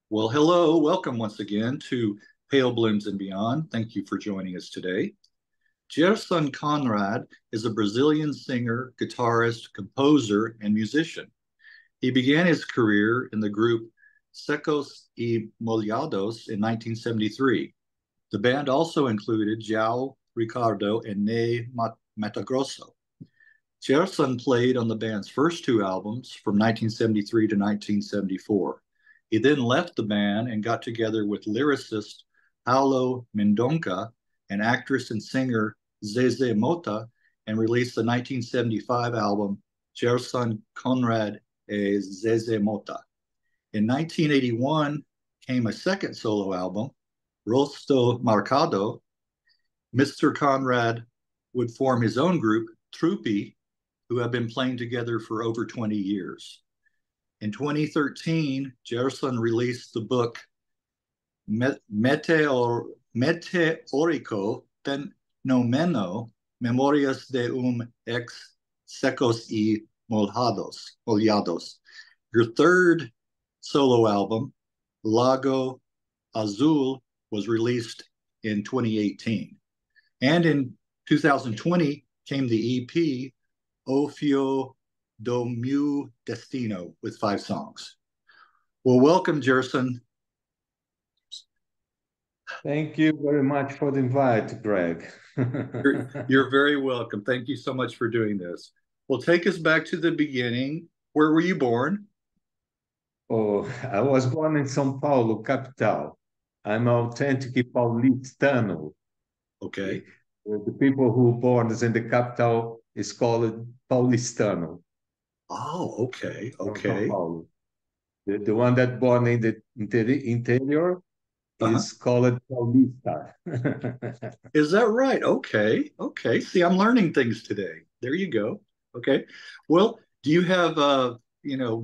Well, hello, welcome once again to Pale Blooms and Beyond. Thank you for joining us today. Gerson Conrad is a Brazilian singer, guitarist, composer, and musician. He began his career in the group Secos Molhados in 1973. The band also included Joao, Ricardo, and Matogrosso. Gerson played on the band's first two albums from 1973 to 1974. He then left the band and got together with lyricist Paulo Mendonca and actress and singer Zeze Motta and released the 1975 album Gerson Conrad e Zeze Motta. In 1981 came a second solo album, Rosto Marcado. Mr. Conrad would form his own group, Trupi, who have been playing together for over 20 years. In 2013, Gerson released the book Meteorico Fenomeno, Memorias de Ex-Secos Molhados. Your third solo album, Lago Azul, was released in 2018. And in 2020 came the EP Ofio do Meu Destino with 5 songs. Well, welcome, Gerson. Thank you very much for the invite, Greg. You're very welcome. Thank you so much for doing this. Well, take us back to the beginning. Where were you born? Oh, I was born in São Paulo, capital. I'm authentic paulistano. Okay. The people who born in the capital is called paulistano. Oh, okay, From okay. São Paulo. The one that born in the interior is called paulista. Is that right? Okay, okay. See, I'm learning things today. There you go. Okay. Well, do you have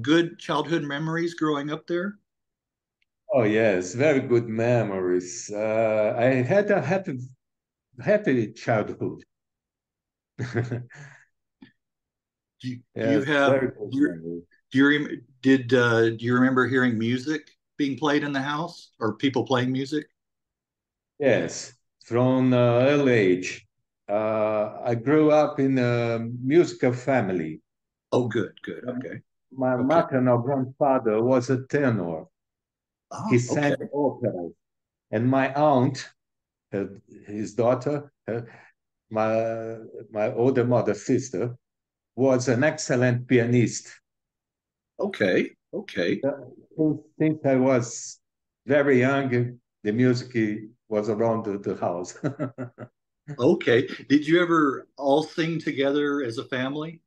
good childhood memories growing up there? Oh yes, very good memories. I had a happy childhood. Do you Yes, have very good your memory. do you remember hearing music being played in the house or people playing music? Yes, from early age. I grew up in a musical family. Oh, good, good. Okay, My okay. maternal grandfather was a tenor. He Oh, okay, sang opera. And my aunt, his daughter, my, my older mother, sister, was an excellent pianist. okay, okay, Since I was very young, the music was around the house. okay. Did you ever all sing together as a family?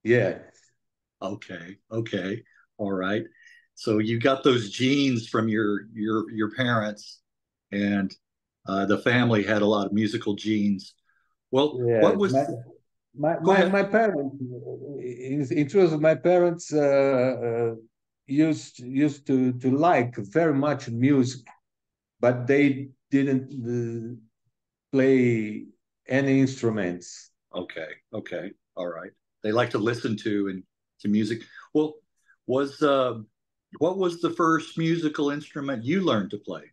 Yeah, Okay, okay, all right. So you got those genes from your parents, and the family had a lot of musical genes. Well, yeah. what was? Go My ahead. parents, in truth, my parents used to like very much music, but they didn't play any instruments. Okay, okay, all right. They like to listen to music. Well, was what was the first musical instrument you learned to play?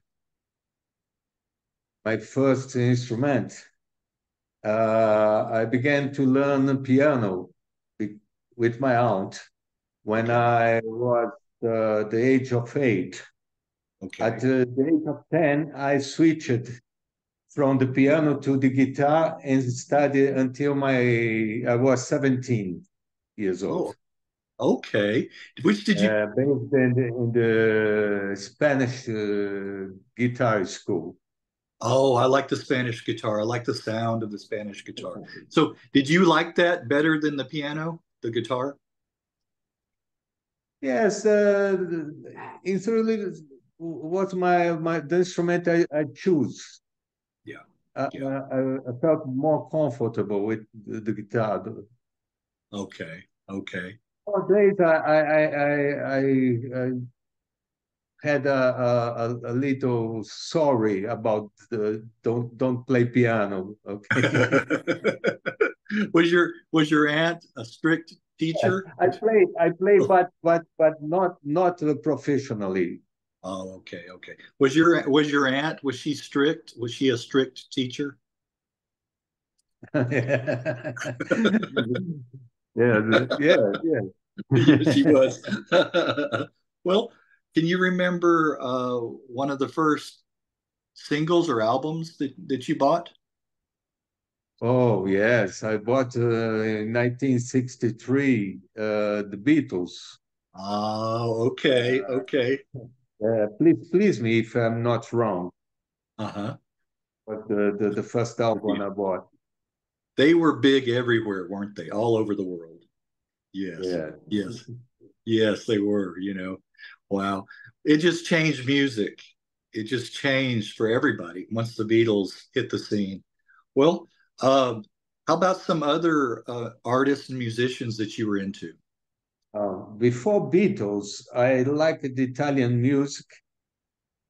My first instrument, I began to learn piano with my aunt when Okay, I was the age of 8. At okay. the age of 10, I switched from the piano to the guitar and studied until I was 17 years old. Oh, okay. Which did you? Based in the Spanish guitar school. Oh, I like the Spanish guitar. I like the sound of the Spanish guitar. So, did you like that better than the piano, the guitar? Yes, it's really what the instrument I choose. Yeah, I, yeah. I felt more comfortable with the guitar. Okay, okay. Nowadays, I had a little sorry about the don't play piano. Okay. Was your aunt a strict teacher? I play, Oh, but not professionally. oh, okay, okay. Was your aunt, was she strict? Was she a strict teacher? Yeah, yeah, yeah. Yes, she was. Well, can you remember one of the first singles or albums that you bought? Oh, yes. I bought in 1963 the Beatles. Oh, okay, Uh, okay. please me if I'm not wrong, Uh-huh. but the first album Yeah. I bought. They were big everywhere, weren't they? All over the world. Yes, Yeah. yes, yes, they were, you know. Wow. It just changed music. It just changed for everybody once the Beatles hit the scene. Well, how about some other artists and musicians that you were into? Before Beatles, I liked the Italian music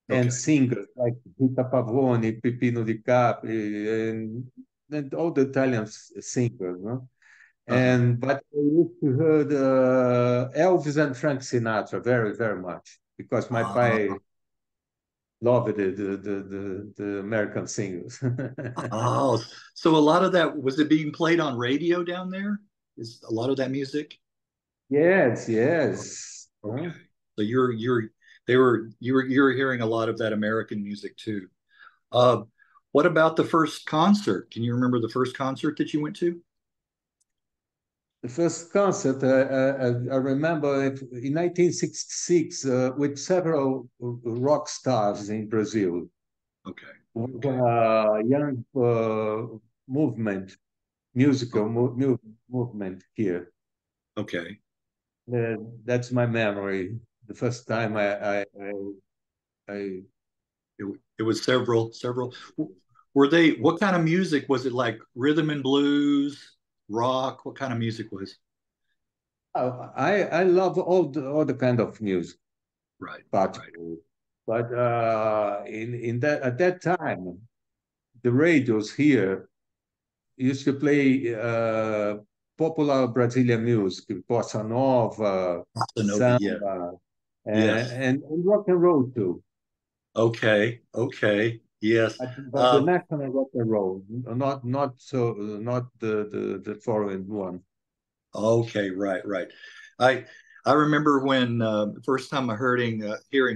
and Okay. singers like Rita Pavone, Pipino Di Capri, and all the Italian singers, no? Uh-huh. And but I used to hear Elvis and Frank Sinatra very much because my Uh, pai loved the American singers. oh, so a lot of that was it being played on radio down there? Is a lot of that music? Yes, yes. Okay. Huh? So you were hearing a lot of that American music too. Uh, what about the first concert? Can you remember the first concert that you went to? The first concert I remember in 1966 with several rock stars in Brazil. Okay. With Okay. a young movement, musical movement here. Okay. That's my memory. The first time I It was several. Were they, what kind of music was it, like rhythm and blues, rock? What kind of music was? I love all the kind of music, Right. Right. particularly. But in that at that time, the radios here used to play popular Brazilian music, bossa nova, Bossa Nova. Yeah. samba, Yes. and rock and roll too. Okay. Okay. Yes. But the national rock and roll, not the foreign one. Okay. Right. Right. I I remember when the first time I hearing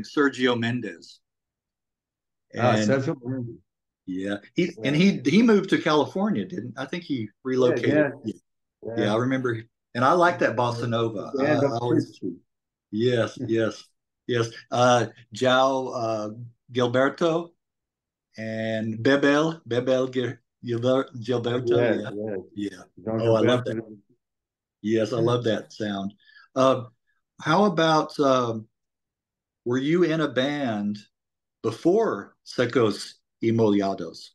Sergio Mendes, Ah, and Sergio Mendes. yeah, he and Yeah, he moved to California, didn't I think he yeah, relocated? yeah, Yeah, yeah. yeah, I remember, and I like that bossa At nova. the end of I always, history. yes, yes, yes. Joao Gilberto and Gilberto. Yes, Yeah, yes. yeah. João Oh, I love Gilberto. that. Yes, I love that sound. Uh, how about were you in a band before Secos Molhados,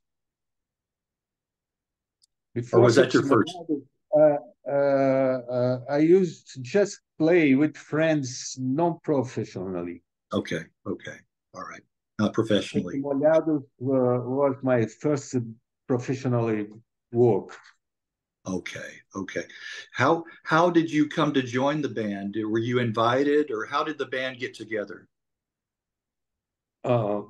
or Before was that Secos your first? Molhados, I used to just play with friends non-professionally. Okay, okay, all right. Not Secos professionally. Molhados was my first professionally work. Okay, okay. How did you come to join the band? Were you invited, or how did the band get together? Uh,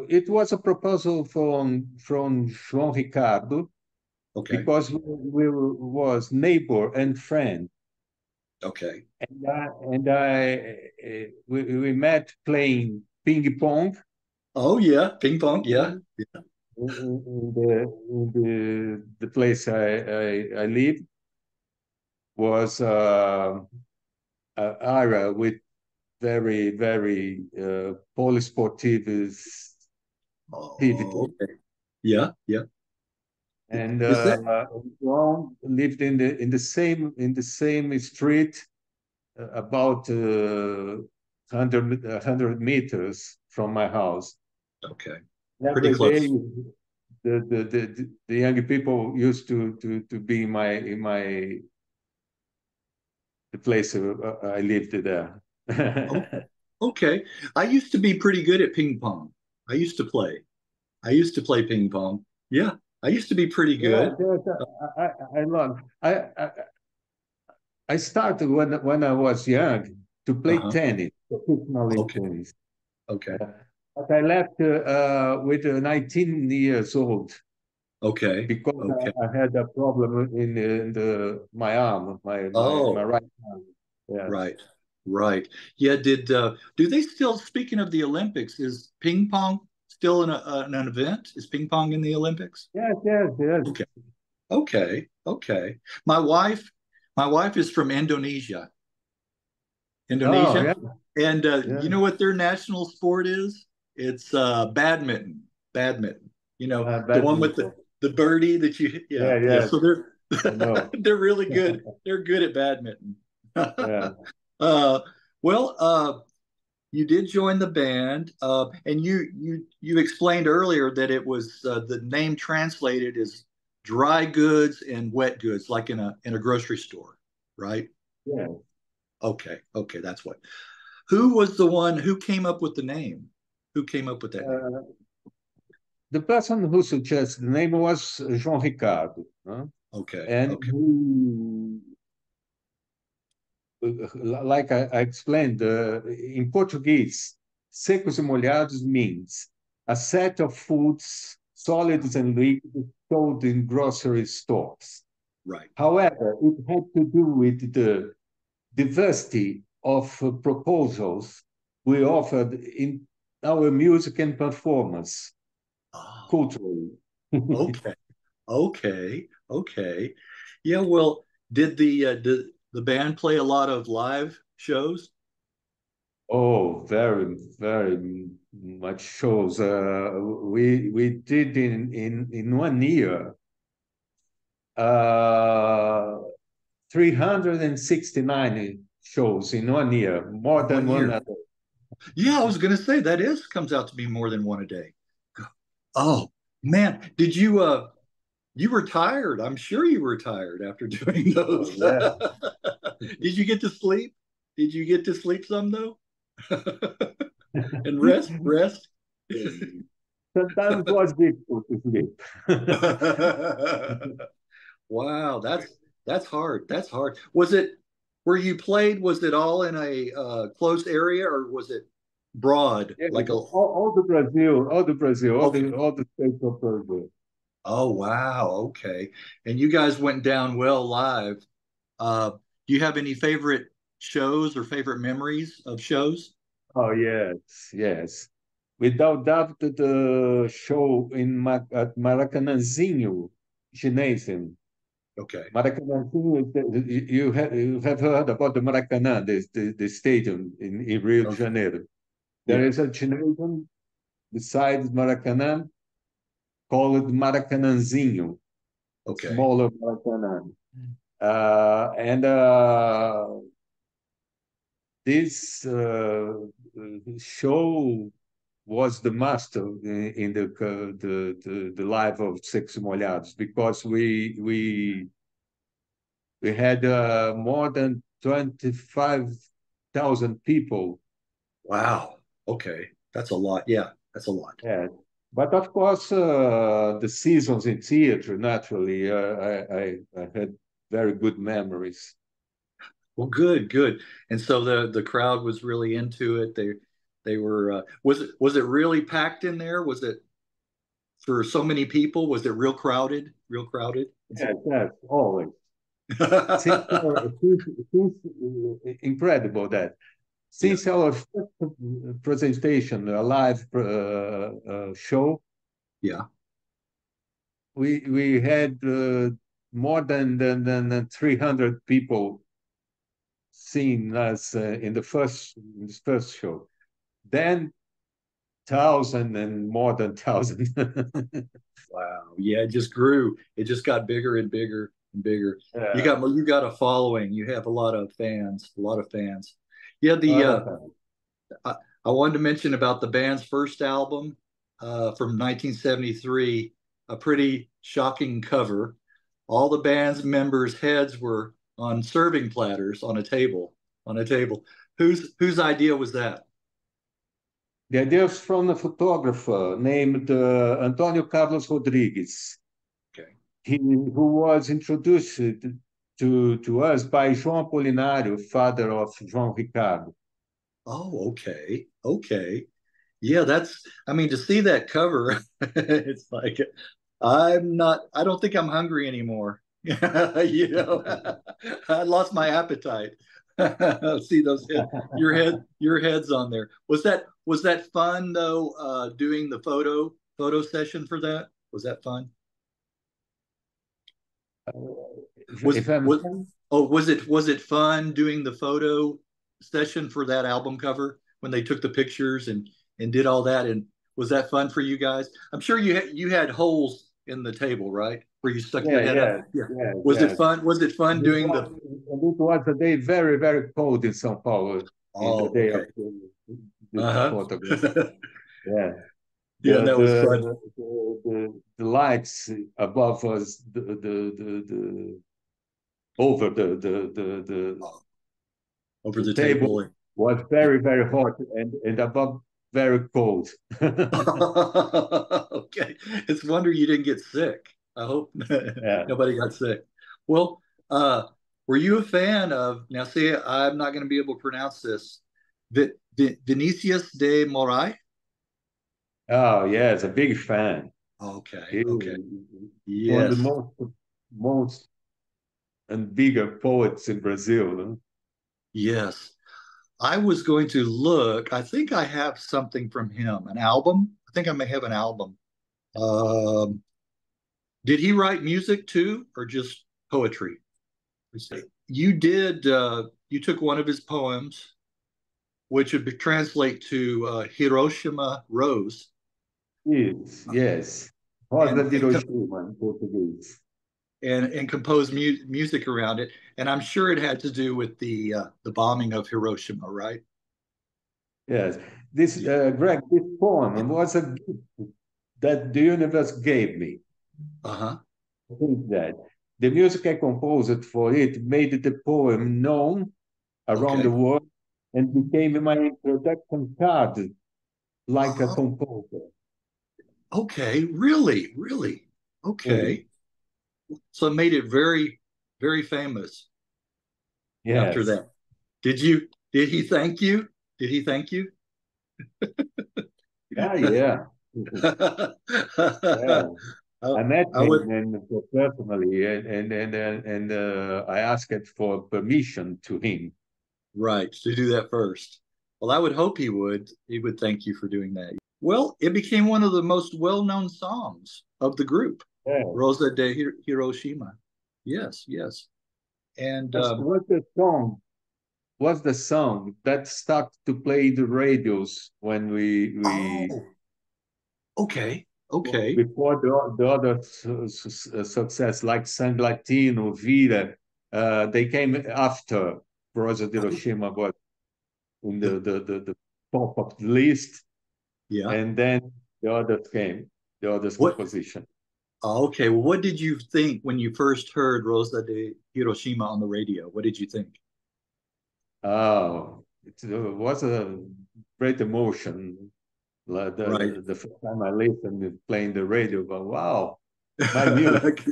it was a proposal from João Ricardo Okay, because we was neighbor and friend. okay. We met playing ping pong Oh yeah, ping pong. Yeah, in, the place I live was an area with very polysportive oh, activity. okay. Yeah, yeah. And Is that João lived in the same street about 100 meters from my house. okay? Pretty Every day, close. the young people used to be in my the place I lived there. Okay, okay. I used to be pretty good at ping pong. I used to play. I used to play ping pong. Yeah, I used to be pretty Yeah, good. yes, I love. I started when I was young to play Uh-huh. tennis, professionally Okay. tennis. Okay. But I left with 19 years old Okay. because Okay. I had a problem in my arm, my Oh, right arm. Yes. right. Right. Yeah, did do they still, speaking of the Olympics, is ping pong still an event? Is ping pong in the Olympics? Yes, yes, yes. Okay. Okay. Okay. My wife, my wife is from Indonesia. Oh, Indonesia. yeah, And yeah. you know what their national sport is? It's badminton. Badminton. You know, the one with Badminton. the birdie that you, yeah, Yeah, yeah. yes, So they're I know. they're really good. They're good at badminton. Yeah. uh, well, you did join the band, and you explained earlier that it was the name translated as dry goods and wet goods, like in a grocery store, right? Yeah. Okay, okay, that's what. Who was the one who came up with the name? Who came up with that name? Uh, the person who suggested the name was João Ricardo, huh? Okay, And okay, like I explained, in Portuguese, secos e molhados means a set of foods, solids and liquids sold in grocery stores. right. However, it had to do with the diversity of proposals we offered in our music and performance Oh, culturally. okay, okay, okay. Yeah, well, did the band play a lot of live shows? Oh, very, very much shows. We did in 1 year 369 shows in 1 year, more In than one one year? other. Yeah, I was gonna say that is comes out to be more than one a day. Oh man, did you you were tired. I'm sure you were tired after doing Oh, those. yeah. Did you get to sleep? Did you get to sleep some though? And rest, rest. Sometimes was difficult to sleep. Wow, that's hard. That's hard. Was it where you played? Was it all in a closed area, or was it broad? Yeah, Like a all the Brazil, all the Brazil, okay. all the states of Brazil. Oh wow, okay. And you guys went down well live. Do you have any favorite shows or favorite memories of shows? Oh yes, yes. Without doubt, the show at Maracanãzinho Gymnasium. Okay. Maracanãzinho, you have heard about the Maracanã, the stadium in Rio de Okay. Janeiro. There Yeah. is a gymnasium besides Maracanã called Maracanãzinho, a Okay. smaller Maracanã. And this show was the master in the life of Secos Molhados because we had more than 25,000 people. Wow. Okay. That's a lot. Yeah, that's a lot. Yeah. But of course, the seasons in theater, naturally, I had very good memories. Well, good, good. And so the crowd was really into it. They were was it really packed in there? Was it for so many people? Was it real crowded? Real crowded? Yes, yes, always. Since incredible that Yeah. since our first presentation, a live show, Yeah. we had more than 300 people seeing us in this first show. Then thousand and more than thousand. Wow. Yeah, it just grew. It just got bigger and bigger and bigger. Yeah, You got a following. You have a lot of fans, a lot of fans. Yeah, a the lot of time. I, I wanted to mention about the band's first album from 1973, a pretty shocking cover. All the band's members' heads were on serving platters on a table. Whose idea was that? The idea is from a photographer named Antonio Carlos Rodrigues. who was introduced to us by João Apolinário, father of João Ricardo. Oh, okay. Okay. Yeah, I mean, to see that cover, it's like, I don't think I'm hungry anymore. You know, I lost my appetite. See those your heads on there. Was that fun though, doing the photo session for that? Was that fun? Was If I'm was Oh, was it fun doing the photo session for that album cover when they took the pictures and did all that? And was that fun for you guys? I'm sure you had holes in the table, right? Where you stuck your yeah, head up. yeah, Yeah. yeah, Was it yeah. fun? Was it fun doing the? And it was a day very, very cold in São Paulo in the Oh, day of okay. the Uh-huh. photograph. Yeah. Yeah, that was fun. The lights above us, over Over the the table table. was very, very hot and above very cold. Okay. It's a wonder you didn't get sick. I hope Yeah. nobody got sick. Well, were you a fan of, now see, I'm not going to be able to pronounce this, Vinicius de Moraes? Oh, yes, a big fan. Okay, He okay. one of the Yes, most and bigger poets in Brazil. No? yes. I was going to look. I think I have something from him, an album. I think I may have an album. Um, did he write music too, or just poetry? You took one of his poems, which would translate to Hiroshima Rose, Yes, yes. Rosa and de Hiroshima in Portuguese. and composed music around it. And I'm sure it had to do with the bombing of Hiroshima, right? Yes. This, Greg, this poem was a gift that the universe gave me. Uh-huh. I think that the music I composed for it made the poem known around the Okay. world and became my introduction card like a Oh, composer. okay. Really, really. Really. Okay. So it made it very, very famous after Yes. that. Did he thank you? Did he thank you? Yeah, yeah. Yeah. I, I met I him would, and personally, I asked for permission to him. right, to do that first. Well, I would hope he would. He would thank you for doing that. Well, it became one of the most well-known songs of the group, Yeah. Rosa de Hiroshima. Yes, yes. And What's the song? What's the song that started to play the radios when we oh, okay, okay. before the other success like San Latino, Vira, they came after Rosa de Oh, Hiroshima was in the, the top of the list, yeah. and then the others came, the others What? composition. Okay. Well, what did you think when you first heard Rosa de Hiroshima on the radio? What did you think? Oh, it was a great emotion. Like Right. the first time I listened to playing the radio, but wow, my music.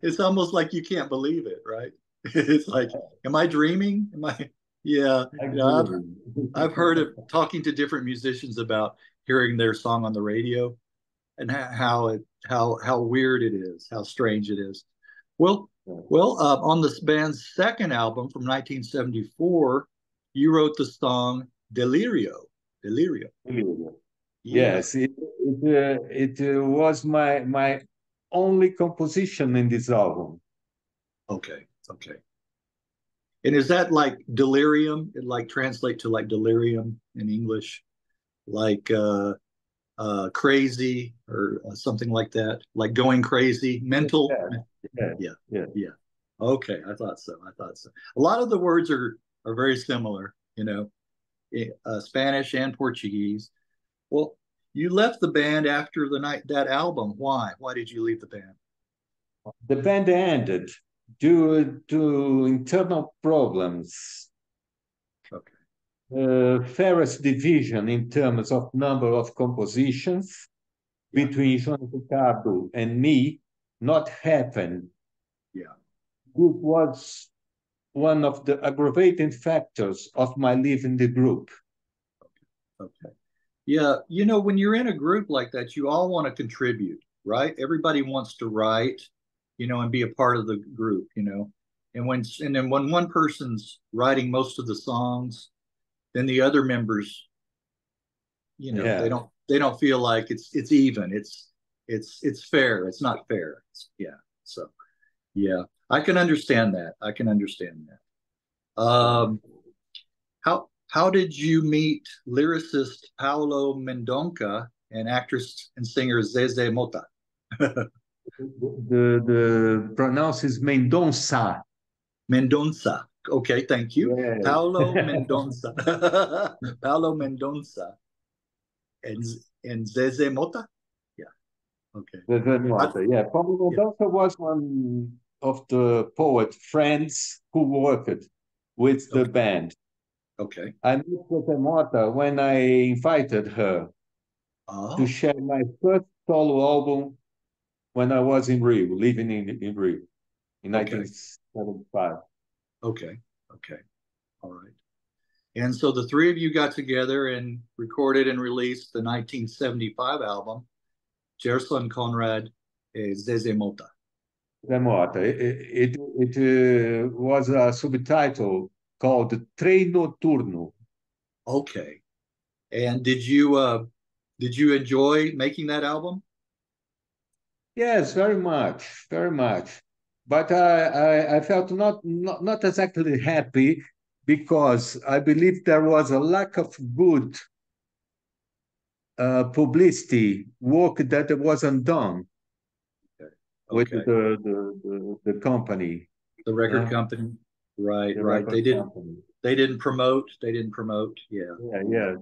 It's almost like you can't believe it, right? It's like, am I dreaming? Am I? Yeah. You know, I've heard of talking to different musicians about hearing their song on the radio and how weird it is, how strange it is. Well, on this band's second album from 1974, you wrote the song Delirio. Delirio. Yeah. Yes, it was my only composition in this album. Okay. Okay. And is that like delirium? It like translate to like delirium in English, like crazy or something like that, like going crazy, mental. Yeah, yeah, Yeah, yeah. yeah. Okay, I thought so. I thought so. A lot of the words are very similar, Spanish and Portuguese. Well, you left the band after the night that album. Why? Why did you leave the band? The band ended due to internal problems. Okay. Fairest division in terms of number of compositions Yeah. between João Ricardo and me. not happen, Yeah. group was one of the aggravating factors of my leaving the group. Okay. Yeah. When you're in a group like that, you all want to contribute, right? Everybody wants to write, and be a part of the group. And then when one person's writing most of the songs, then the other members, they Yeah. don't feel like it's even. It's fair. It's not fair. Yeah. So yeah, I can understand that. I can understand that. How did you meet lyricist Paulo Mendonca and actress and singer Zeze Motta? The pronounce is Mendonça. Mendonça. Okay, thank you. Yes. Paulo Mendonça. Paulo Mendonça and Zeze Motta. Yeah. Okay. Zeze Motta. Yeah. Paulo Yeah. Mendonça was one of the poet friends who worked with the Okay. band. Okay. I met Zeze Motta when I invited her to Oh. share my first solo album when I was in Rio, living in Rio in Okay. 1975. Okay. Okay. All right. And so the three of you got together and recorded and released the 1975 album, Gerson Conrad, Zeze Motta. Zeze Motta. It was a subtitle called Trem Noturno. Okay. And did you enjoy making that album? Yes, very much, very much. But I felt not exactly happy because I believe there was a lack of good publicity work that wasn't done Okay. with Okay. the company, The record company. Right, the right. record They didn't company. they didn't promote. They didn't promote. Yeah. Yeah, Yeah. yeah,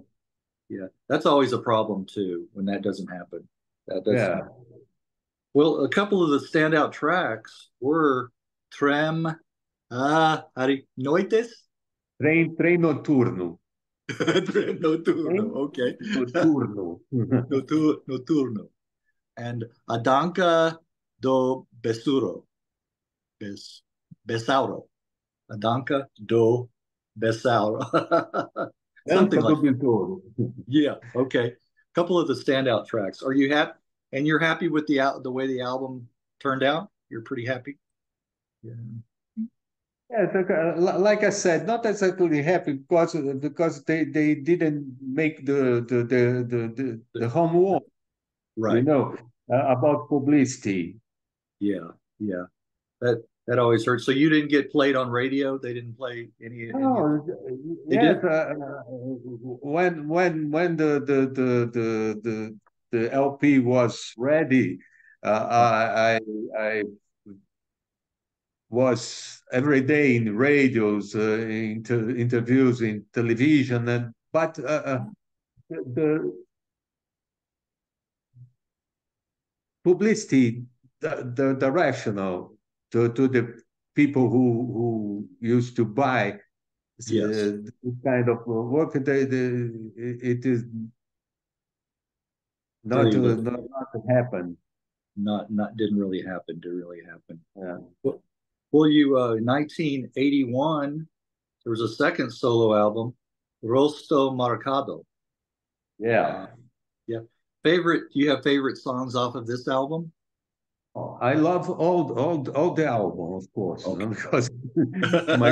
Yeah. That's always a problem too when that doesn't happen. That's yeah. well, a couple of the standout tracks were Trem Noites. Trem noturno. Trem Noturno. Trem Okay. noturno. Noturno. And Adanka do Besuro. Besauro. Adanka do Besauro. Something Dança like do that. besouro. Yeah. Okay. A couple of the standout tracks. Are you happy? And you're happy with the way the album turned out? You're pretty happy? Yeah. Yes, like I said, not exactly happy because they didn't make the homework, Right. about publicity. Yeah. Yeah. That always hurts. So you didn't get played on radio? They didn't play any of No, they yes, did? when the LP was ready, Oh, I was every day in radios, interviews in television, but the publicity, the rational to the people who used to buy yes. this kind of work, it is Very little. not to happen. Not didn't really happen. Didn't really happen. Yeah. Well, you 1981, there was a second solo album, Rosto Marcado. Yeah. Uh, yeah. Do you have favorite songs off of this album? I love all the album, of course, Okay. because my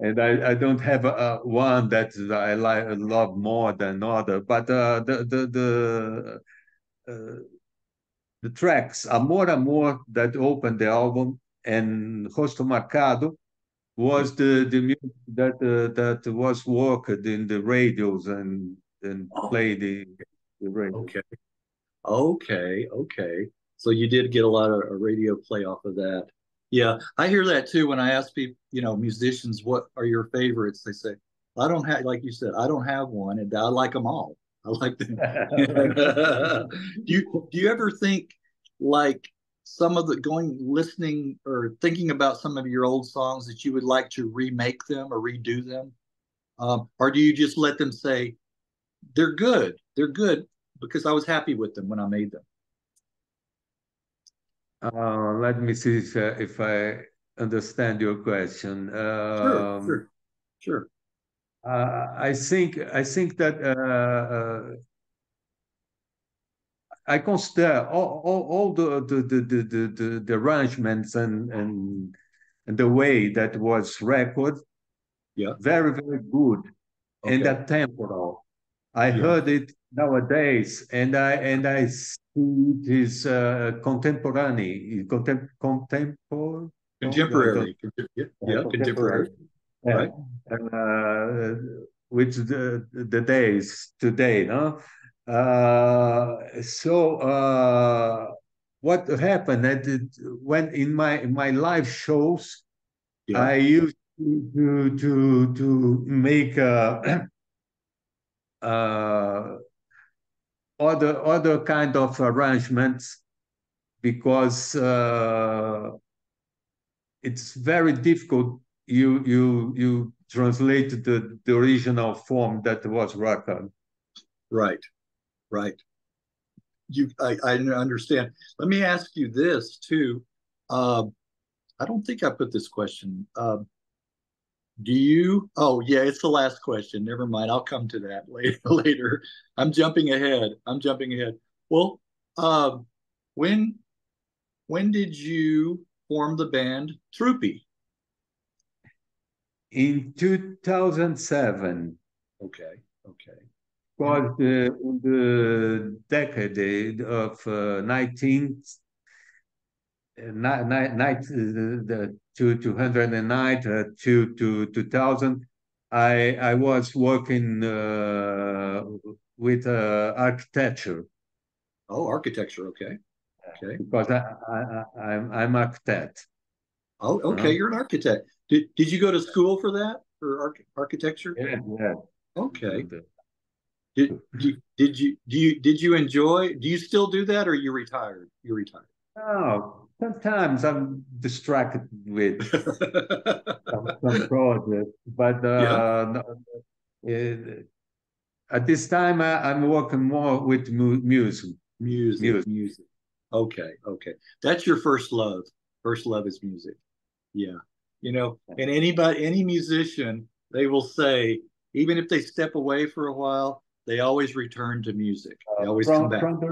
and I don't have one that I love more than other, but the tracks Amor Amor that opened the album and Rosto Marcado Yeah. was the music that was worked in the radios and Oh, played the radio. okay. Okay. Okay. So you did get a lot of radio play off of that. Yeah, I hear that too when I ask people, musicians, what are your favorites? They say, I don't have, like you said, I don't have one, and I like them all. I like them. Do you ever think like some of the going listening or thinking about some of your old songs that you would like to remake them or redo them? Or do you just let them say they're good because I was happy with them when I made them? Let me see if I understand your question. Sure, sure, sure. I think that I consider all the arrangements and the way that was recorded Yeah. very, very good and Okay. that temporal. I Yeah. heard it nowadays, and I see it is contemporary. I don't Contemporary. Yeah, yeah, contemporary. contemporary. Yeah. Right. Uh, with the days today, no? What happened that when in my live shows, Yeah. I used to make uh, other kind of arrangements because it's very difficult. You translate the original form that was recorded. Right. Right. I understand. Let me ask you this too. Uh, I don't think I put this question. Do you? Oh, yeah, it's the last question. Never mind. I'll come to that later. Later. I'm jumping ahead. I'm jumping ahead. Well, um, when when did you form the band Trupi? In 2007, Okay. Okay. And was in the decade of 19th, the 209 to 2000. I was working with architecture oh, architecture. Okay. Okay. because I'm architect. Oh, okay. Huh? You're an architect. Did you go to school for that for architecture? Yeah, yeah. Okay. Did you enjoy? Do you still do that, or you retired? You retired. Oh, sometimes I'm distracted with some projects, but Yeah. uh, at this time I'm working more with music. Music, Music. music. Okay, okay. That's your first love. First love is music. Yeah. And any musician, they will say, even if they step away for a while, they always return to music. They always come From back.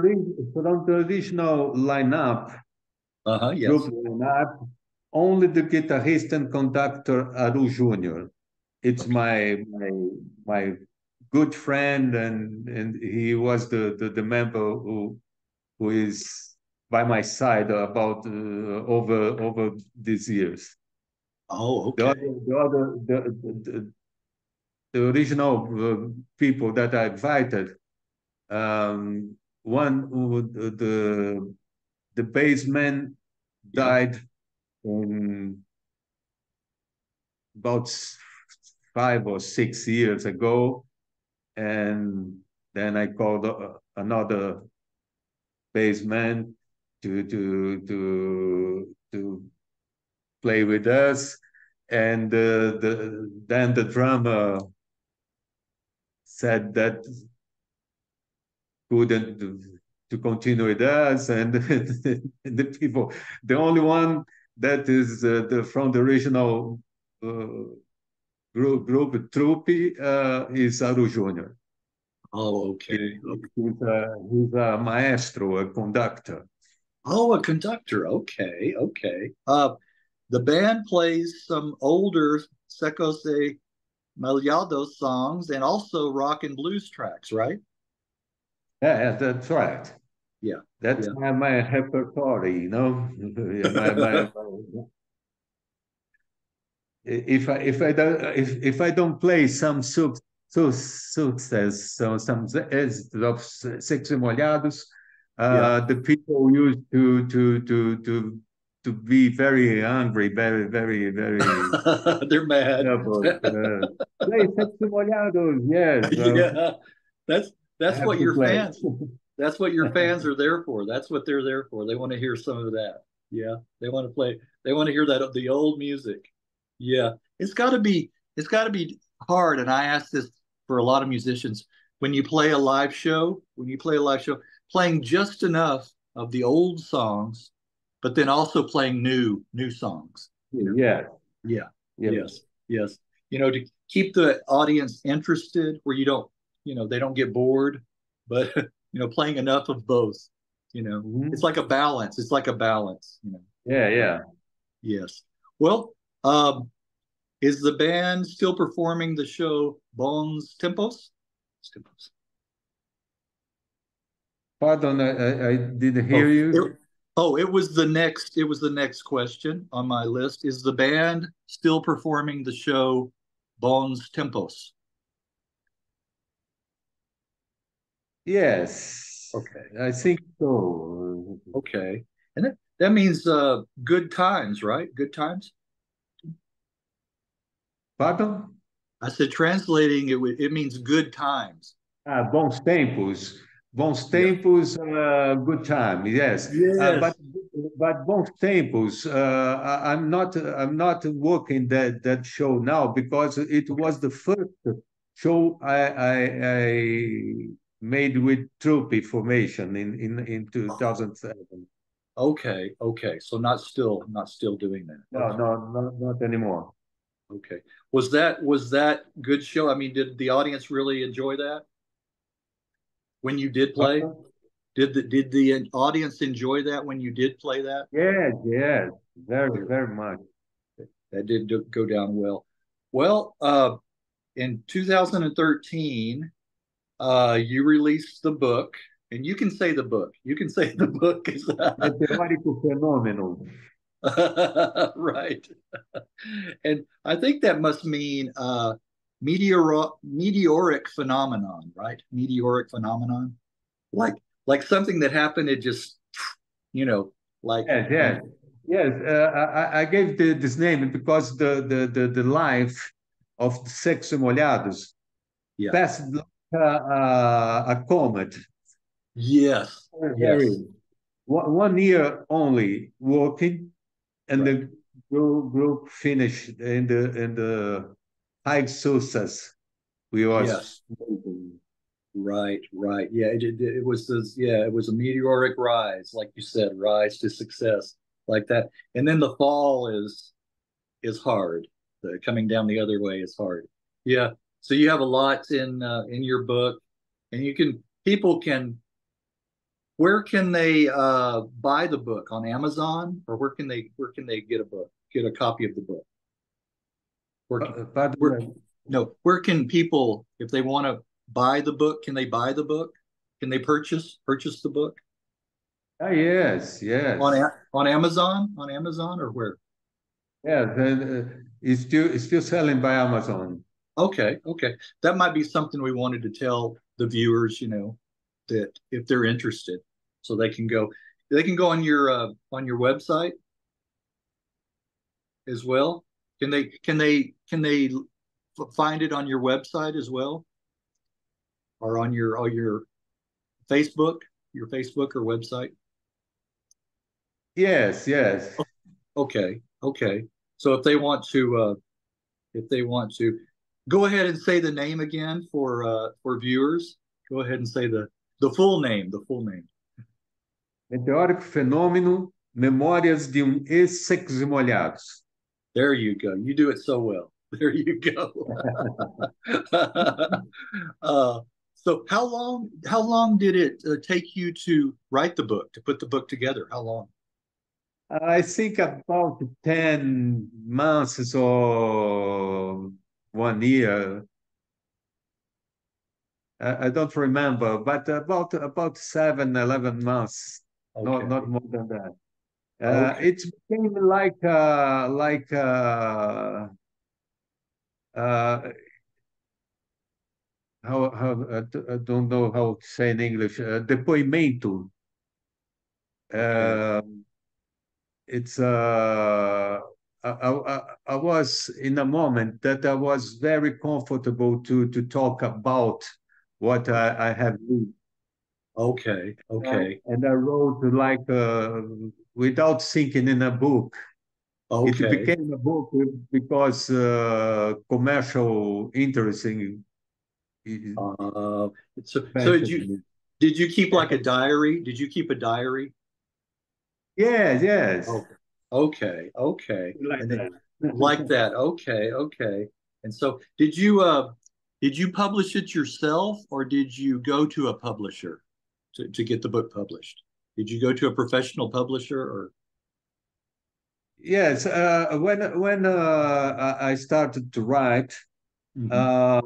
the original lineup, Uh-huh, group yes. lineup, only the guitarist and conductor Aru Jr. It's Okay. my good friend, and he was the member who is by my side about over these years. Oh, The okay. other the other the original people that I invited, one who the bassman Yeah. died in about 5 or 6 years ago, and then I called another bassman to play with us, and then the drummer said that couldn't to continue with us, and the people, the only one that is from the original uh, group Trupi is Aru Jr. Oh, okay. Okay. He's a maestro, a conductor. Oh, a conductor. Okay, okay. The band plays some older Secos Molhados songs and also rock and blues tracks, right? Yeah, that's right. Yeah, That's yeah. my repertoire, you know. Yeah, if I don't play some success, so some of Secos Molhados, Yeah. the people used to be very hungry, very, very, very They're mad. nervous. Play Secos Molhados, yes, Yeah. That's I that's have what to your play. fans that's what your fans are there for. That's what they're there for. They want to hear some of that. Yeah. They want to play, they want to hear that the old music. Yeah. It's gotta be hard. And I ask this for a lot of musicians. When you play a live show, playing just enough of the old songs but then also playing new songs. You know, Yeah, yeah, yeah. yes, yes. You know, to keep the audience interested, where you don't, they don't get bored, but playing enough of both. It's Mhm. like a balance. It's like a balance. Yeah, yeah. Yes. Well, um, is the band still performing the show Bones Tempos? Tempos. Pardon, I didn't hear Oh, you. it was the next question on my list. Is the band still performing the show Bones Tempos? Yes, Okay. I think so. Okay. And that means good times, right? Good times. Pardon? I said translating it means good times. Ah, bons tempos. Bons Yeah. tempos, good time. Yes, Yes. but bons tempos. I'm not working that show now because it Okay. was the first show I made with Trupi formation in 2007. Okay. Okay. So not still doing that. No, Okay. no, not anymore. Okay. Was that good show? I mean, did the audience really enjoy that when you did play? Pardon? Did the audience enjoy that when you did play that? Yes, yes, very, Good. very much. That did go down well. Well, in 2013, you released the book, and you can say the book. You can say the book is Meteorico Fenomeno. right. And I think that must mean meteoric phenomenon, right? Meteoric phenomenon, like like something that happened. It just, you know, like Yes, yes, yes. I gave this name because the life of the Secos Molhados yeah, passed like a comet. yes, Very yes, one year only working, and right, the group finished in the high success we was yes. making. Right, right. Yeah, it was this, yeah, it was a meteoric rise, like you said, rise to success, like that. And then the fall is hard. The coming down the other way is hard. Yeah. So you have a lot in your book, and people can where can they buy the book on Amazon, or where can they get a copy of the book? Where can, But where no, where can people, if they want to buy the book, can they buy the book? Can they purchase the book yes, yes. On Amazon? On Amazon or where? Yes, and it's still selling by Amazon. Okay, okay. That might be something we wanted to tell the viewers, that if they're interested, so they can go on your website as well. Can they find it on your website as well, or on your Facebook, your Facebook or website? Yes, yes. Okay, okay. So if they want to go ahead and say the name again for viewers. Go ahead and say the full name, the full name. Meteórico Fenômeno, Memórias de Ex-Secos e Molhados. There you go. You do it so well. There you go. uh, so how long did it take you to write the book, to put the book together? How long? I think about 10 months or 1 year. I don't remember, but about 7, 11 months, not Okay. more than that. Okay. It became uh, how I don't know how to say in English, depoimento. Okay. Uh, it's I was in a moment that I was very comfortable to talk about what I have read. Okay. Okay. And I wrote like without thinking in a book. It Okay. became a book because commercial interesting Uh, so did mentioned you me. did you keep like a diary? Did you keep a diary? Yes, yes, Okay. Okay. Okay. like And then like that. that. Okay. Okay. And so did you publish it yourself or did you go to a publisher to get the book published? Did you go to a professional publisher or Yes, when I started to write, Mhm.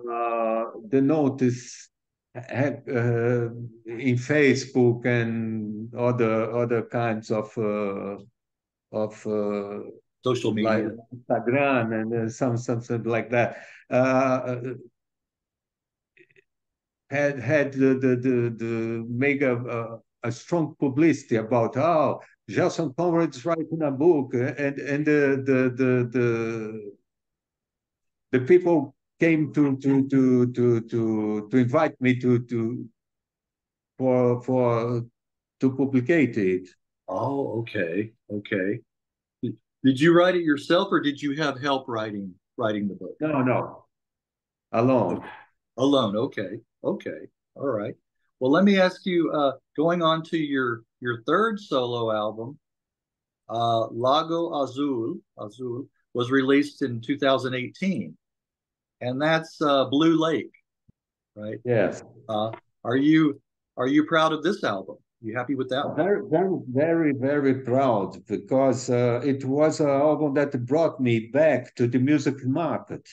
the notice had in Facebook and other kinds of Social like media? Instagram and something like that. Uh, had the make a strong publicity about Gerson Conrad is writing a book and the people came to invite me to for to publicate it. Oh, okay. Okay. Did you write it yourself or did you have help writing the book? No, no, Okay. alone. Alone. Okay. Okay. All right. Well, let me ask you, going on to your third solo album, Lago Azul was released in 2018, and that's Blue Lake, right? Yes. Uh, are you are you proud of this album? You happy with that one? Very, very, very, very proud because it was an album that brought me back to the music market.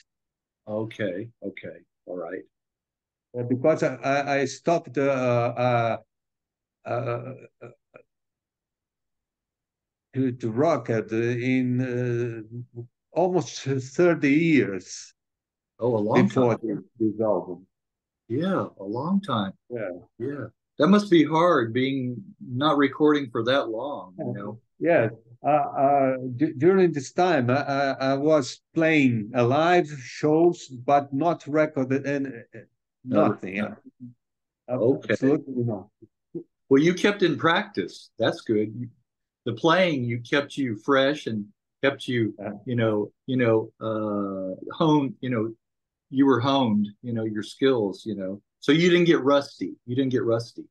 Okay. Okay. All right. Because I stopped uh, to rock in almost 30 years Oh, a long before time. this album. Yeah, a long time. Yeah. Yeah. That must be hard being not recording for that long, you know. Yes. During this time, I was playing live shows, but not recorded and No, nothing. no. Okay. Absolutely not. Well, you kept in practice. That's good. The playing you kept you fresh and kept you, Uh, honed, you were honed, your skills, so you didn't get rusty. You didn't get rusty.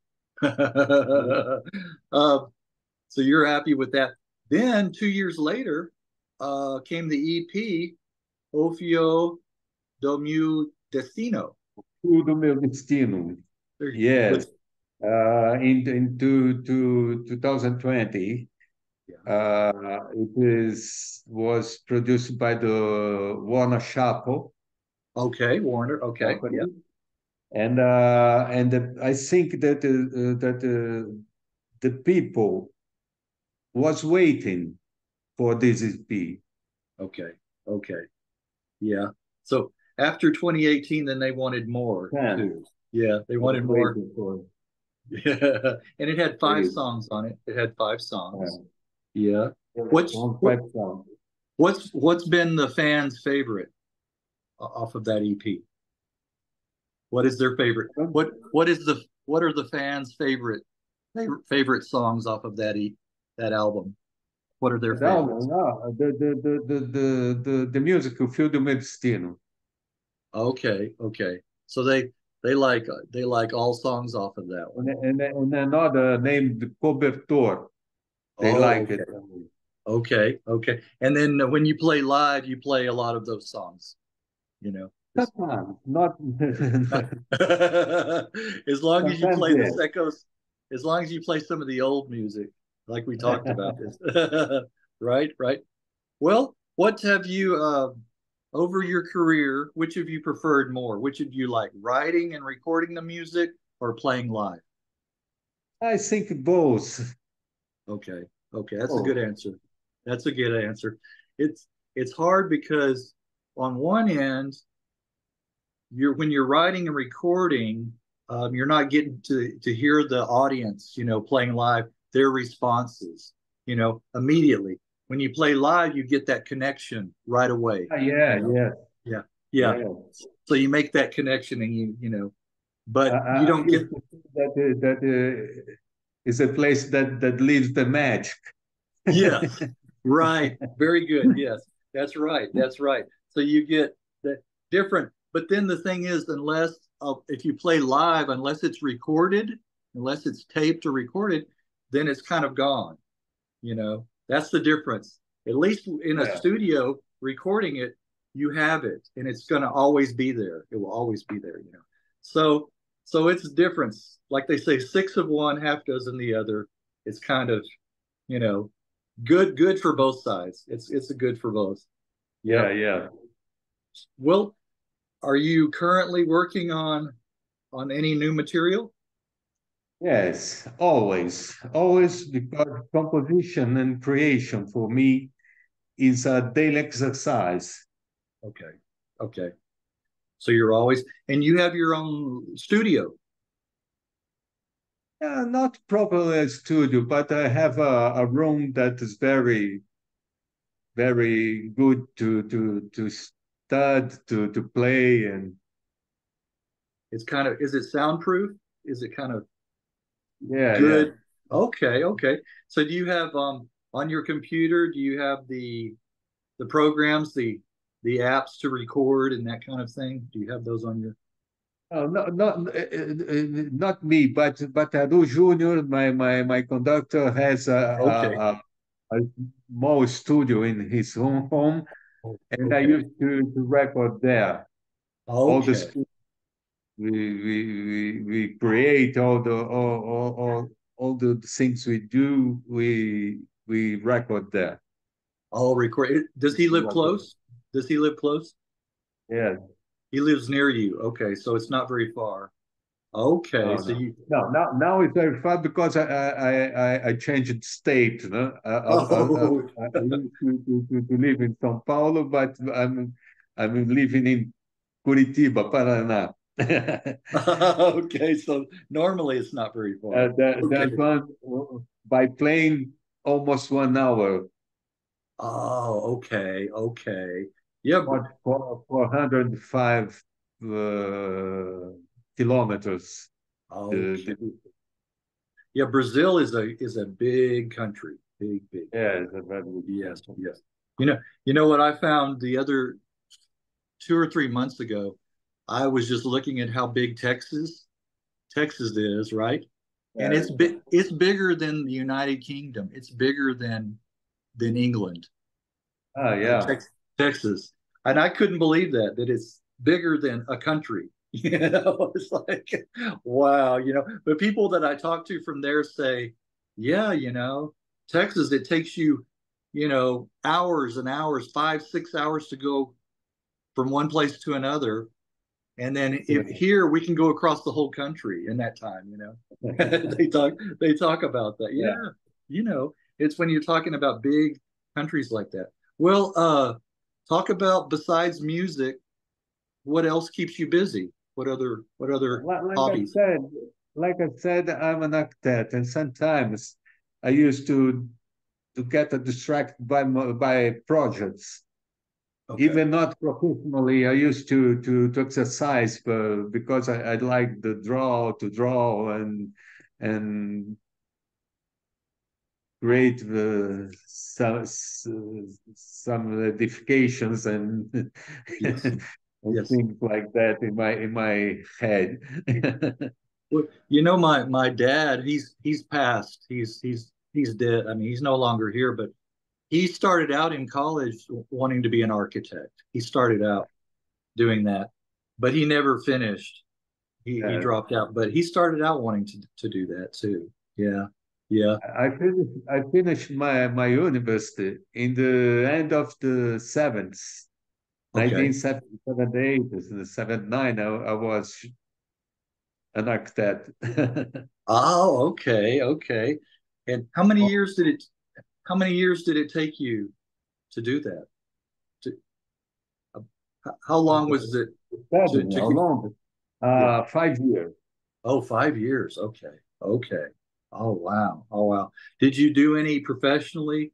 So you're happy with that. Then 2 years later, came the EP, Ofio do Meu Destino. Tudo Meu Destino. There, Yes. with, In 2020, yeah. was produced by the Warner Chappell Okay, Warner. Okay, yeah. company, and I think that the people was waiting for this EP. Okay, okay, yeah. So after 2018, then they wanted more Fans too. Yeah, they was wanted more. waiting for Yeah, and it had five it. songs on it. It had five Uh, songs. Yeah. What's on what, 5 songs. what's been the fans' favorite off of that EP? What is their favorite? What are the fans' favorite songs off of that album? What are their No, favorites? no, the musical Fio do Meu Destino. Okay, okay. So they like all songs off of that one. And another named Cobertor. They Oh, like it. okay. Okay, okay. And then when you play live, you play a lot of those songs, Just Sometimes, not as long as you sometimes, play the yes. Secos, as long as you play some of the old music, like we talked about this. Right, right. Well, what have you over your career, which have you preferred more? Which of you like writing and recording the music or playing live? I think both. Okay. Okay, that's a good Both. answer. That's a good answer. It's hard because on one end, when you're writing and recording, you're not getting to hear the audience, playing live, their responses, immediately. When you play live, you get that connection right away, you Yeah, know. yeah, Yeah, yeah. yeah. So you make that connection, and but you I don't get. used to think that is a place that leaves the magic. Yes, right. Very good. Yes, that's right. That's right. So you get that different. But then the thing is, if you play live, unless it's recorded, unless it's taped or recorded, then it's kind of gone. You know, that's the difference. At least in a Yeah, studio recording it, you have it, and it's going to always be there. It will always be there. You know, so it's a difference. Like they say, six of one, half dozen the other. It's kind of, you know, good for both sides. It's a good for both. yeah, Yep. yeah. Well, are you currently working on any new material? Yes, always, always, because composition and creation for me is a daily exercise. Okay. Okay. So you're always, and you have your own studio. Not properly a studio, but I have a room that is very, very good to stud, to play, and It's kind of, is it soundproof? Is it kind of yeah, yeah. good? Okay, okay. So do you have on your computer, do you have the programs, the apps to record and that kind of thing? Do you have those on your Oh, no, not me, but Adu Junior, my conductor, has Okay. a small studio in his own home, Oh, and I okay. used to record there. All the Okay. stu- we create all the things we do. We record there. I'll record. Does he live close? Does he live close? Yeah. He lives near you. Okay, so it's not very far. Okay, No, so no. you No, now it's very fun because I changed state. No? oh I used to live in São Paulo, but I'm living in Curitiba, Paraná. okay, so normally it's not very far. Okay. That one by plane almost 1 hour, Oh, okay, okay. Yeah, 405 kilometers. okay. Yeah, Brazil is a big country. Big, big. Yeah, it's a very good Yes, country. yes. You know what I found the other 2 or 3 months ago? I was just looking at how big Texas is, right? And Yeah. it's bigger than the United Kingdom. It's bigger than England. Ah, yeah. Texas. And I couldn't believe that it's bigger than a country. You know, it's like, wow, you know, but people that I talk to from there say, yeah, you know, Texas, it takes you, you know, hours and hours, 5, 6 hours to go from one place to another. And then if here we can go across the whole country in that time, you know. They talk about that. Yeah. Yeah, you know, it's when you're talking about big countries like that. Well, talk about besides music, what else keeps you busy? What other Like, like I hobbies? said, like I said, I'm an architect, and sometimes I used to get distracted by projects. Okay. Even not professionally, I used to exercise because I like the to draw and create some edifications and Yes. and Yes. things like that in my head. Well, you know, my dad, he's passed. He's dead. I mean, he's no longer here, but he started out in college wanting to be an architect. He started out doing that, but he never finished. He Yeah. dropped out, but he started out wanting to do that too. Yeah, yeah. I finished my university in the end of the seventh, Okay. 1978, 79. I was an architect. Oh, okay, okay. And how many years did it take you to do that? To, how long was it Seven, how to long? yeah. 5 years. Oh, 5 years. Okay. Okay. Oh wow. Oh wow. Did you do any professionally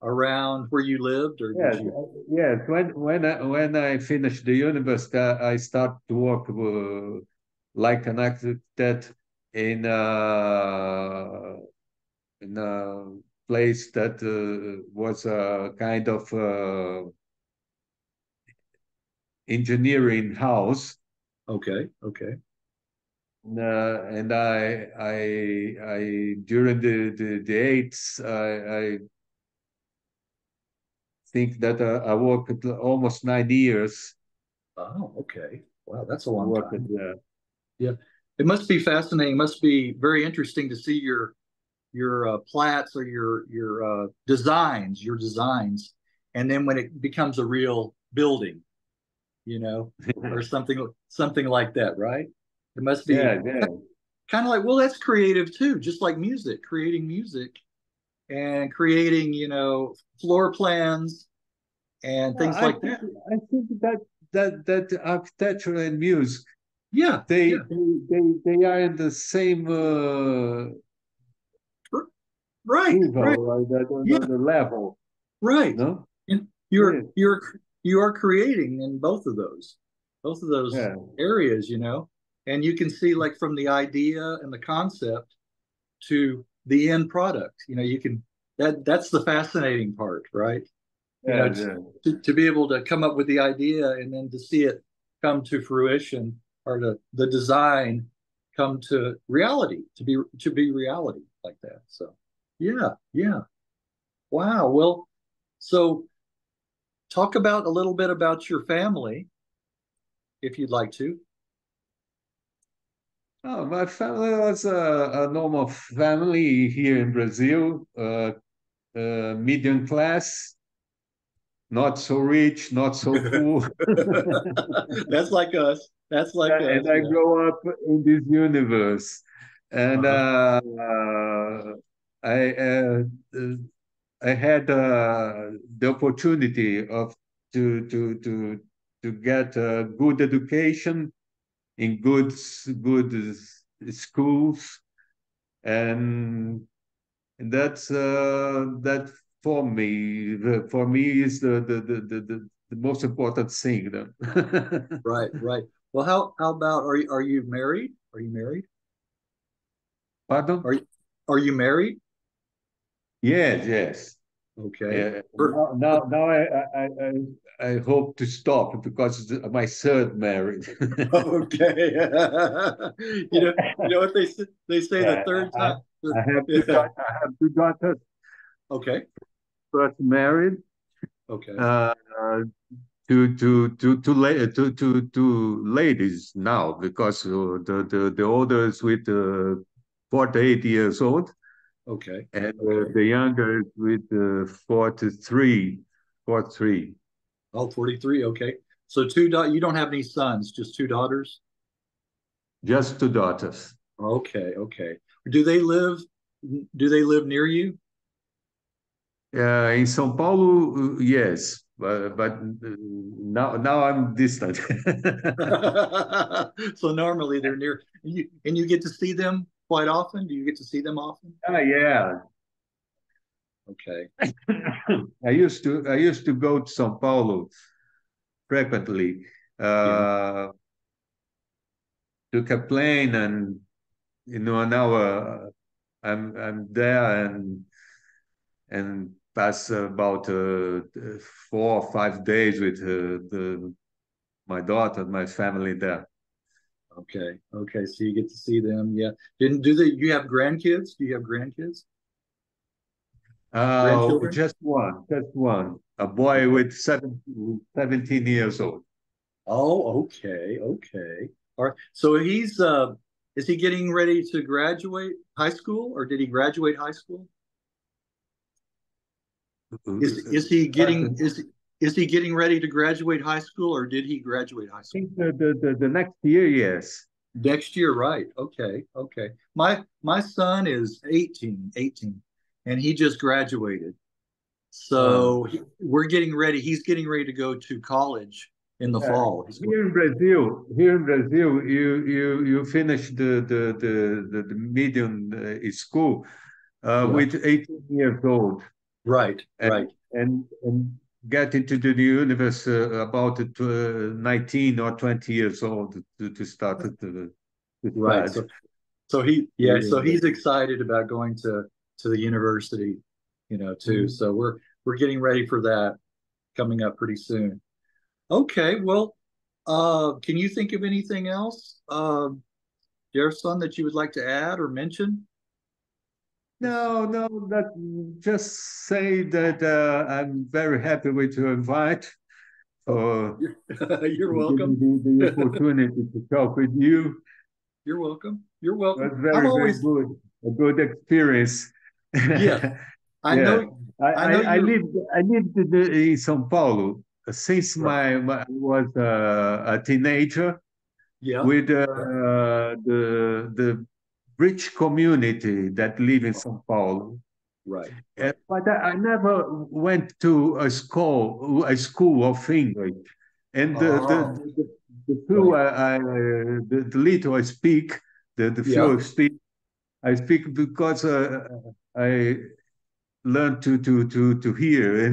around where you lived, or did Yes, you? yes. When I finished the university, I started to work like an architect in in a place that was a kind of engineering house. Okay. Okay. And I during the eights, I think that I worked almost 9 years. Oh, okay. Wow, that's a I long worked time. there. Yeah. It must be fascinating. It must be very interesting to see your plats or your your designs, and then when it becomes a real building, or something like that, right? It must be Yeah, yeah. kind of like, well, that's creative too, just like music, creating music and creating, floor plans and things I like think that. I think that architecture and music Yeah, they yeah, they they, they are in the same right, right, level, yeah, the level, right. no? And Yeah, you are creating in both of those yeah, areas, and you can see like from the idea and the concept to the end product. You can that's the fascinating part, right? yeah, yeah. To be able to come up with the idea and then to see it come to fruition, or the design come to reality, to be reality like that. So yeah, yeah. Wow. Well, so talk about a little bit about your family, if you'd like to. Oh, my family was a normal family here in Brazil, medium class, not so rich, not so poor. That's like us. That's like And us. I Yeah. grow up in this universe. And Uh-huh. I uh, uh, I had the opportunity of to to to get a good education in good schools, and that's that for me is the most important thing. Then. Right, right. Well, how about, are you married? Are you married? Pardon? Are you are you married? Yes, yes. Okay. Yeah. Now I hope to stop because my third marriage. Okay. You know what they say the Yeah, third time. I have Yeah. I have two daughters, Okay. first married, Okay. uh, to ladies now because the older is with 48 years old, Okay. and Okay. the younger is with 43, 43. Oh, 43. Okay. So you don't have any sons, just two daughters? Just two daughters. Okay. Okay. Do they live do they live near you? In São Paulo, yes, but now I'm distant. So normally they're near, and you get to see them quite often. Do you get to see them often? Yeah. Okay. I used to go to São Paulo frequently. Yeah. Uh, Took a plane, and now I'm there, and pass about 4 or 5 days with my daughter, my family there. Okay. Okay. So you get to see them. Yeah. Didn't do they? You have grandkids? Do you have grandkids? Grandchildren? Just one, a boy Okay. with 17 years old. Oh, okay. Okay. All right. So is he getting ready to graduate high school, or did he graduate high school? Is he But getting is he getting ready to graduate high school, or did he graduate high I school? think the next year, yes. Next year, right? Okay, okay. My son is 18, and he just graduated. Uh, So we're getting ready. He's getting ready to go to college in the uh, fall. He's going. here in Brazil, you finish the medium school Yeah. with 18 years old, Right, and right, and get into the university about 19 or 20 years old to start to right. study. So he's excited about going to the university, too. Mhm. So we're getting ready for that coming up pretty soon. Okay, well, can you think of anything else? Gerson, that you would like to add or mention? No, no, that just say that I'm very happy with your invite Oh, for you're giving welcome. me the opportunity to talk with you. You're welcome. You're It was welcome. I'm very, very always, good, a good experience. yes, I Yeah, know, I know you're, I lived in São Paulo since right. I was a teenager Yeah, with yeah, the rich community that live in São Paulo. right, right. But I never went to a school of English. And Oh, the few right. the little I speak, the few Yeah, I speak because I learned to hear.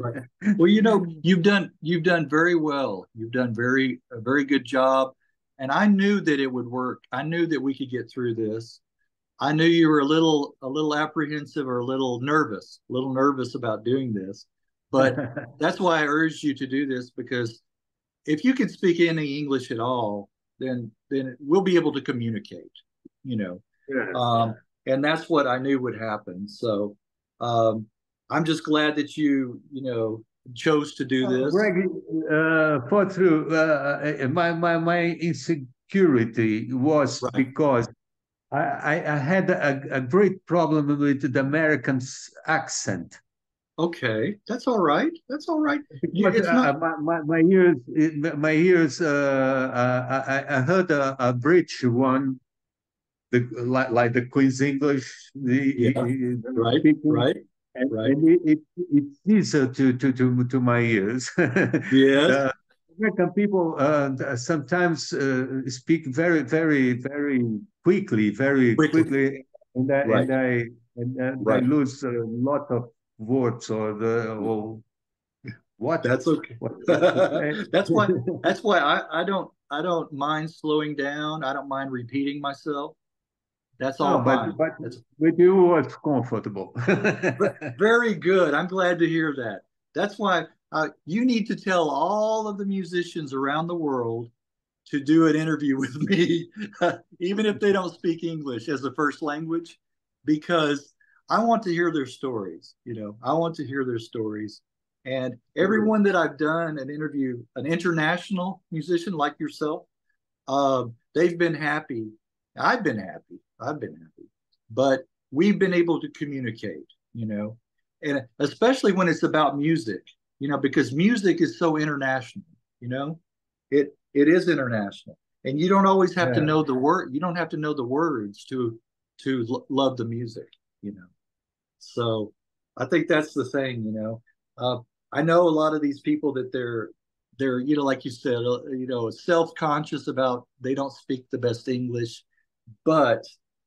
right. Well, you've done very well. You've done a very good job. And I knew that it would work. I knew that we could get through this. I knew you were a little apprehensive or a little nervous about doing this. But that's why I urged you to do this because if you can speak any English at all, then we'll be able to communicate, you know. Yeah. And that's what I knew would happen. So um, I'm just glad that you chose to do this. Greg, for through my insecurity was Right. because I had a great problem with the American accent. Okay. That's all right. That's all right. Because It's not my ears, I heard a British one, like the Queen's English, yeah. Right. speaking, Right. Right. and it's easier to my ears. Yes. The American people sometimes speak very, very, very Quickly. quickly, and I, Right. and I and I Right. lose a lot of words or what That's okay. what to say. That's why I don't mind slowing down. I don't mind repeating myself. That's No, all fine. but That's with you it's comfortable. very good. I'm glad to hear that. That's why you need to tell all of the musicians around the world to do an interview with me, even if they don't speak English as a first language, because I want to hear their stories. I want to hear their stories. And everyone that I've done an interview, an international musician like yourself, they've been happy. I've been happy. I've been happy. But we've been able to communicate, and especially when it's about music, because music is so international, you know, it is international. And you don't always have to Yeah. know the word. You don't have to know the words to love the music. So I think that's the thing. I know a lot of these people that they're like you said, self-conscious about they don't speak the best English, but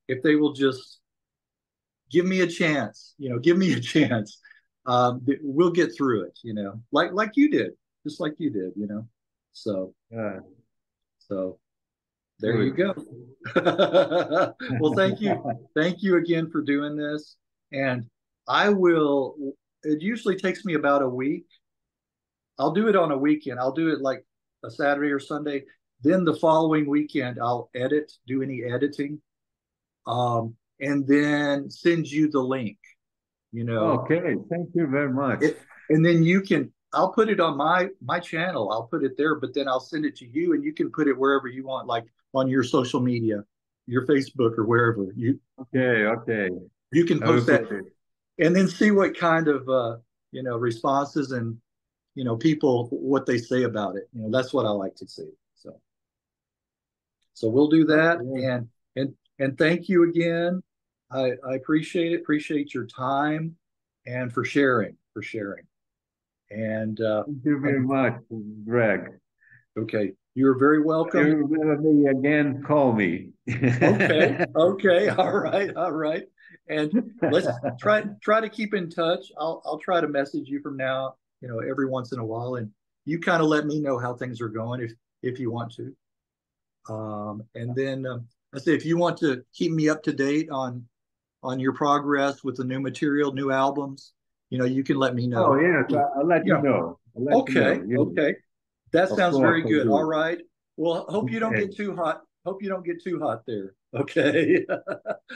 if they will just give me a chance, give me a chance, we'll get through it, like you did, just like you did. So Yeah. so there you Good. go. Well, thank you again for doing this, and I will. It usually takes me about a week. I'll do it on a weekend. I'll do it like a Saturday or Sunday. Then the following weekend, I'll do any editing, and then send you the link. You know, Okay, thank you very much. it, and then you can. I'll put it on my channel. I'll put it there, but then I'll send it to you, and you can put it wherever you want, like on your social media, your Facebook or wherever Okay, okay. you can I will post that, put it. and then see what kind of responses and people what they say about it. That's what I like to see. So we'll do that, Okay. and thank you again. I appreciate it. Appreciate your time and for sharing. And Thank you very and much, Greg. okay, you're very If you welcome. remember me again, call me. Okay, okay, all right. And let's try to keep in touch. I'll try to message you from now, every once in a while, and you kind of let me know how things are going if you want to. And then I say if you want to keep me up to date on your progress with the new material, new albums, you can let me Oh, know. yes, I'll let you Yeah. know. I'll let you Okay. know. Yes, Okay. That of sounds course very I good. All do. right. Well, hope you don't Okay. get too hot. Hope you don't get too hot there. Okay.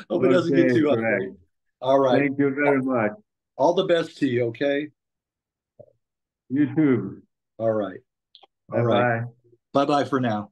Hope it doesn't get Okay, too hot for great. you. All right. Thank you very much. All the best to you. Okay. You too. All right. All Bye right. bye. Bye bye for now.